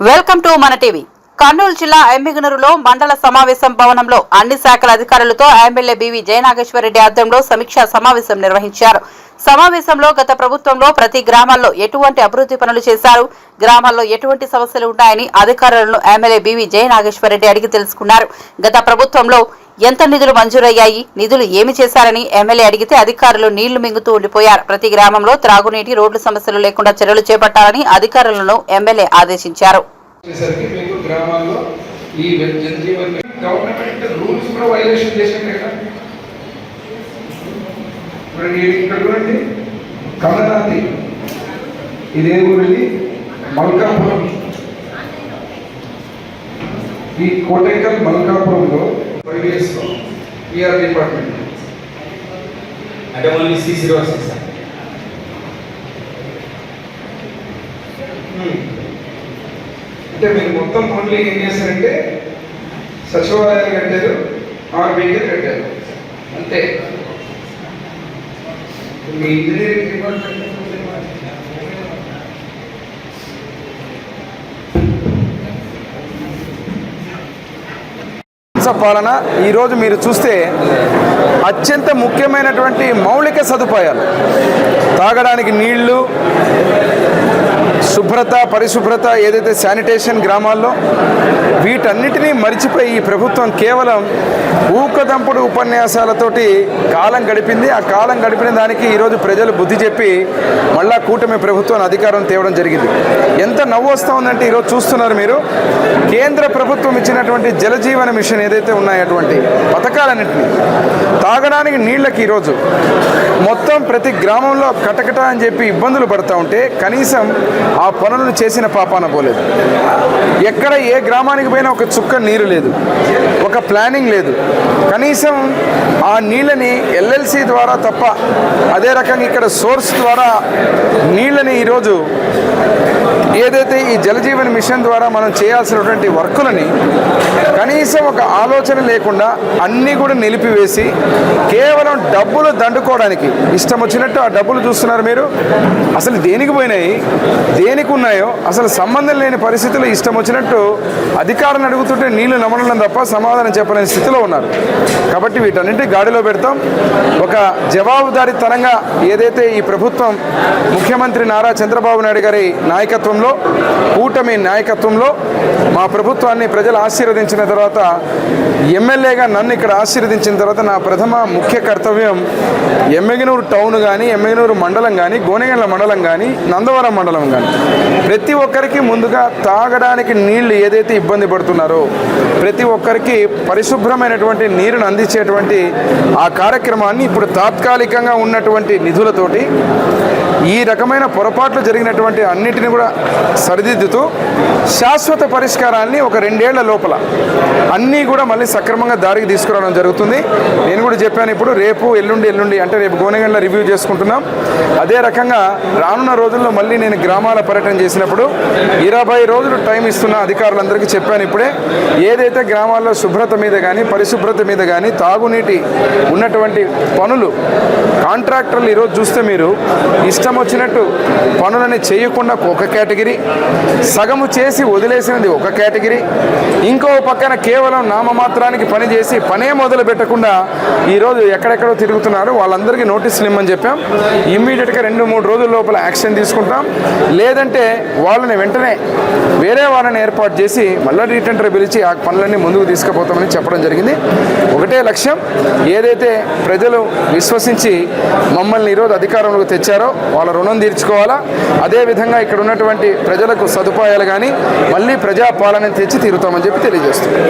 Welcome to మన TV. Kurnool జిల్లా ఎమ్మిగనూరులో మండల సమావేశం భవనంలో అన్ని శాఖల అధికారులతో ఎమ్మెల్యే బివి జయనాగేశ్వరరెడ్డి ఆధ్వర్యంలో సమీక్షా సమావేశం నిర్వహించారు. సమావేశంలో గత ప్రభుత్వంలో ప్రతి గ్రామాల్లో ఎటువంటి అభివృద్ధి పనులు చేశారు, గ్రామాల్లో ఎటువంటి సమస్యలు ఉన్నాయని అధికారులను ఎమ్మెల్యే బివి జయనాగేశ్వరరెడ్డి అడిగి తెలుసుకున్నారు. గత ప్రభుత్వంలో ఎంత నిధులు మంజూరయ్యాయి, నిధులు ఏమి చేశారని ఎమ్మెల్యే అడిగితే అధికారులు నీళ్లు మింగుతూ ఉండిపోయారు. ప్రతి గ్రామంలో త్రాగునీటి, రోడ్లు సమస్యలు లేకుండా చర్యలు చేపట్టాలని అధికారులను ఎమ్మెల్యే ఆదేశించారు. ఈ కోటేకల్ మల్కాపురంలో ఈఆర్ డిపార్ట్మెంట్ అంటే ఓన్లీ సీసీ రోడ్స్ సార్. అంటే మీరు మొత్తం ఓన్లీ ఏం చేశారంటే సచివాలయాలు కట్టారు, ఆర్బీకే కట్టారు అంతే. మీ ఇంజనీరింగ్ డిపార్ట్మెంట్ పాలన ఈరోజు మీరు చూస్తే అత్యంత ముఖ్యమైనటువంటి మౌలిక సదుపాయాలు, తాగడానికి నీళ్లు, శుభ్రత, పరిశుభ్రత, ఏదైతే శానిటేషన్ గ్రామాల్లో, వీటన్నిటినీ మరిచిపోయి ఈ ప్రభుత్వం కేవలం ఊకదంపుడు ఉపన్యాసాలతోటి కాలం గడిపింది. ఆ కాలం గడిపిన దానికి ఈరోజు ప్రజలు బుద్ధి చెప్పి మళ్ళా కూటమి ప్రభుత్వాన్ని అధికారం తేవడం జరిగింది. ఎంత నవ్వు వస్తూ ఉందంటే ఈరోజు చూస్తున్నారు మీరు, కేంద్ర ప్రభుత్వం ఇచ్చినటువంటి జలజీవన మిషన్ ఏదైతే ఉన్నాయటువంటి పథకాలన్నింటినీ తాగడానికి నీళ్ళకి ఈరోజు మొత్తం ప్రతి గ్రామంలో కటకట అని చెప్పి ఇబ్బందులు పడుతూ ఉంటే కనీసం ఆ పనులను చేసిన పాపాన పోలేదు. ఎక్కడ ఏ గ్రామానికి పోయినా ఒక చుక్క నీరు లేదు, ఒక ప్లానింగ్ లేదు. కనీసం ఆ నీళ్ళని ఎల్ఎల్సి ద్వారా తప్ప, అదే రకంగా ఇక్కడ సోర్స్ ద్వారా నీళ్ళని ఈరోజు ఏదైతే ఈ జలజీవన్ మిషన్ ద్వారా మనం చేయాల్సినటువంటి వర్కులని కనీసం ఒక ఆలోచన లేకుండా అన్నీ కూడా నిలిపివేసి కేవలం డబ్బులు దండుకోవడానికి ఇష్టం వచ్చినట్టు ఆ డబ్బులు చూస్తున్నారు మీరు. అసలు దేనికి పోయినాయి, దేనికి ఉన్నాయో అసలు సంబంధం లేని పరిస్థితుల్లో ఇష్టం వచ్చినట్టు అధికారులను అడుగుతుంటే నీళ్లు నమ్మడం తప్ప సమాధానం చెప్పలేని స్థితిలో ఉన్నారు. కాబట్టి వీటన్నింటి గాడిలో పెడతాం. ఒక జవాబుదారీతనంగా ఏదైతే ఈ ప్రభుత్వం ముఖ్యమంత్రి నారా చంద్రబాబు నాయుడు గారి నాయకత్వంలో, కూటమి నాయకత్వంలో మా ప్రభుత్వాన్ని ప్రజలు ఆశీర్వదించిన తర్వాత, ఎమ్మెల్యేగా నన్ను ఇక్కడ ఆశీర్వదించిన తర్వాత నా ప్రథమ ముఖ్య కర్తవ్యం ఎమ్మిగనూరు టౌన్ కానీ, ఎమ్మిగనూరు మండలం కానీ, గోనెగండ్ల మండలం కానీ, నందవరం మండలం కానీ ప్రతి ఒక్కరికి ముందుగా తాగడానికి నీళ్లు ఏదైతే ఇబ్బంది పడుతున్నారో ప్రతి ఒక్కరికి పరిశుభ్రమైనటువంటి నీరును అందించేటువంటి ఆ కార్యక్రమాన్ని ఇప్పుడు తాత్కాలికంగా ఉన్నటువంటి నిధులతోటి ఈ రకమైన పొరపాట్లు జరిగినటువంటి అన్నిటిని కూడా సరిదిద్దుతూ శాశ్వత పరిష్కారాన్ని ఒక 2 ఏళ్ల లోపల అన్నీ కూడా మళ్ళీ సక్రమంగా దారికి తీసుకురావడం జరుగుతుంది. నేను కూడా చెప్పాను, ఇప్పుడు రేపు ఎల్లుండి అంటే రేపు గోనెగండ్ల రివ్యూ చేసుకుంటున్నాం. అదే రకంగా రానున్న రోజుల్లో మళ్ళీ నేను గ్రామాల పర్యటన చేసినప్పుడు 20 రోజులు టైం ఇస్తున్న అధికారులందరికీ చెప్పాను. ఇప్పుడే ఏదైతే గ్రామాల్లో శుభ్రత మీద కానీ, పరిశుభ్రత మీద కానీ, తాగునీటి ఉన్నటువంటి పనులు కాంట్రాక్టర్లు ఈరోజు చూస్తే మీరు ఇష్టం వచ్చినట్టు పనులని చేయకుండా ఒక కేటగిరీ, సగము చేసి వదిలేసినది ఒక కేటగిరీ, ఇంకో పక్కన కేవలం నామమాత్రానికి పని చేసి పనే మొదలు పెట్టకుండా ఈరోజు ఎక్కడెక్కడో తిరుగుతున్నారు. వాళ్ళందరికీ నోటీసులు ఇమ్మని చెప్పాం. ఇమ్మీడియట్గా 2-3 రోజుల లోపల యాక్షన్ తీసుకుంటాం. లేదంటే వాళ్ళని వెంటనే వేరే వాళ్ళని ఏర్పాటు చేసి మళ్ళీ రీటెండర్ పిలిచి ఆ పనులన్నీ ముందుకు తీసుకుపోతామని చెప్పడం జరిగింది. ఒకటే లక్ష్యం, ఏదైతే ప్రజలు విశ్వసించి మమ్మల్ని ఈరోజు అధికారంలోకి తెచ్చారో వాళ్ళ రుణం తీర్చుకోవాలా. అదేవిధంగా ఇక్కడ ఉన్నటువంటి ప్రజలకు సదుపాయాలు కానీ మళ్ళీ ప్రజాపాలన తెచ్చి తీరుతామని చెప్పి తెలియజేస్తున్నాం.